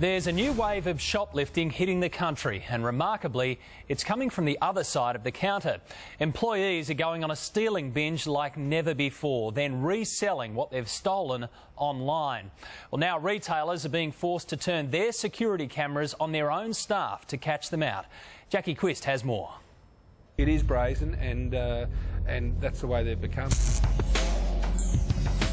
There's a new wave of shoplifting hitting the country, and remarkably, it's coming from the other side of the counter. Employees are going on a stealing binge like never before, then reselling what they've stolen online. Well, now retailers are being forced to turn their security cameras on their own staff to catch them out. Jackie Quist has more. It is brazen, and that's the way they've become.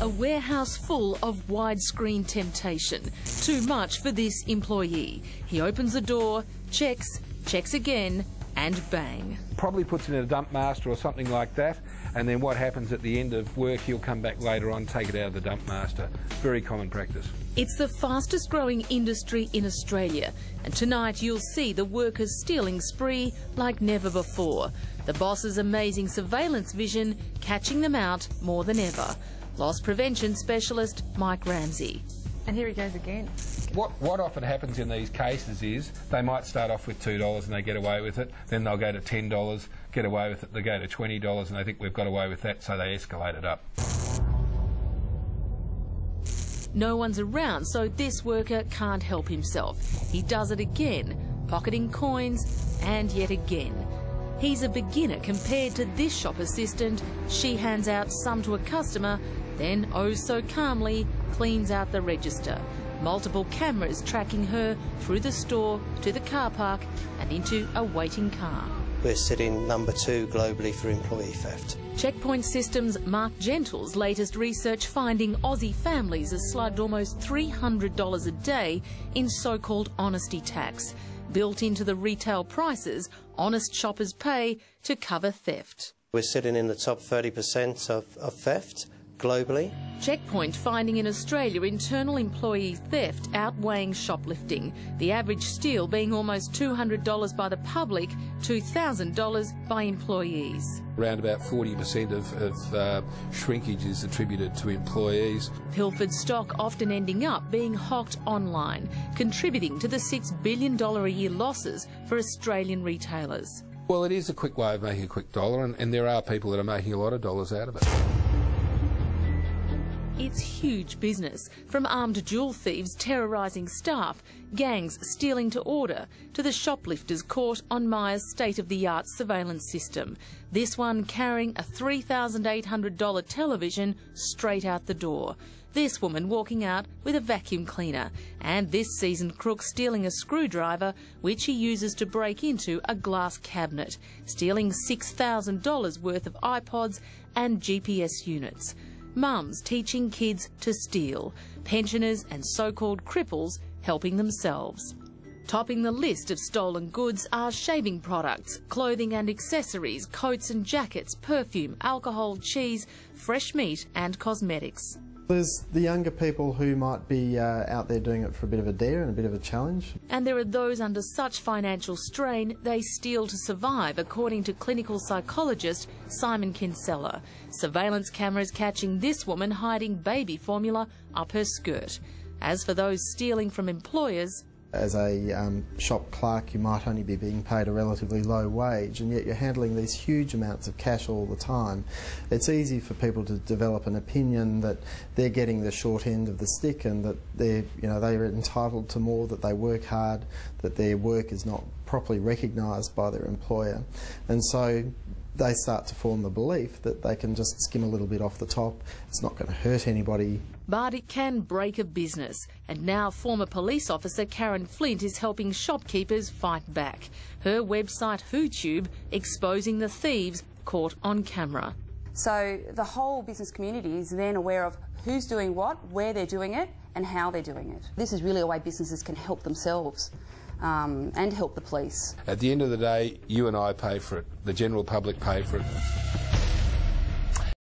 A warehouse full of widescreen temptation. Too much for this employee. He opens the door, checks again, and bang. Probably puts it in a dump master or something like that, and then what happens at the end of work, he'll come back later on, take it out of the dump master. Very common practice. It's the fastest growing industry in Australia, and tonight you'll see the workers' stealing spree like never before. The boss's amazing surveillance vision catching them out more than ever. Loss prevention specialist Mike Ramsey. And here he goes again. What often happens in these cases is they might start off with $2 and they get away with it, then they'll go to $10, get away with it, they go to $20 and they think we've got away with that, so they escalate it up. No one's around, so this worker can't help himself. He does it again, pocketing coins, and yet again. He's a beginner compared to this shop assistant. She hands out some to a customer, then oh so calmly cleans out the register. Multiple cameras tracking her through the store to the car park and into a waiting car. We're sitting number 2 globally for employee theft. Checkpoint Systems' Mark Gentle's latest research finding Aussie families are slugged almost $300 a day in so-called honesty tax. Built into the retail prices, honest shoppers pay to cover theft. We're sitting in the top 30% of theft globally. Checkpoint finding in Australia internal employee theft outweighing shoplifting, the average steal being almost $200 by the public, $2,000 by employees. Around about 40% of shrinkage is attributed to employees. Pilfered stock often ending up being hocked online, contributing to the $6 billion a year losses for Australian retailers. Well, it is a quick way of making a quick dollar, and there are people that are making a lot of dollars out of it. It's huge business, from armed jewel thieves terrorising staff, gangs stealing to order, to the shoplifters caught on Myer's state-of-the-art surveillance system. This one carrying a $3,800 television straight out the door. This woman walking out with a vacuum cleaner, and this seasoned crook stealing a screwdriver which he uses to break into a glass cabinet, stealing $6,000 worth of iPods and GPS units. Mums teaching kids to steal, pensioners and so-called cripples helping themselves. Topping the list of stolen goods are shaving products, clothing and accessories, coats and jackets, perfume, alcohol, cheese, fresh meat and cosmetics. There's the younger people who might be out there doing it for a bit of a dare and a bit of a challenge. And there are those under such financial strain they steal to survive, according to clinical psychologist Simon Kinsella. Surveillance cameras catching this woman hiding baby formula up her skirt. As for those stealing from employers, as a shop clerk, you might only be being paid a relatively low wage, and yet you're handling these huge amounts of cash all the time. It's easy for people to develop an opinion that they're getting the short end of the stick and that they're entitled to more, that they work hard, that their work is not properly recognised by their employer. And so they start to form the belief that they can just skim a little bit off the top. It's not going to hurt anybody. But it can break a business, and now former police officer Karen Flint is helping shopkeepers fight back. Her website WhoTube exposing the thieves caught on camera. So the whole business community is then aware of who's doing what, where they're doing it and how they're doing it. This is really a way businesses can help themselves and help the police. At the end of the day, you and I pay for it. The general public pay for it.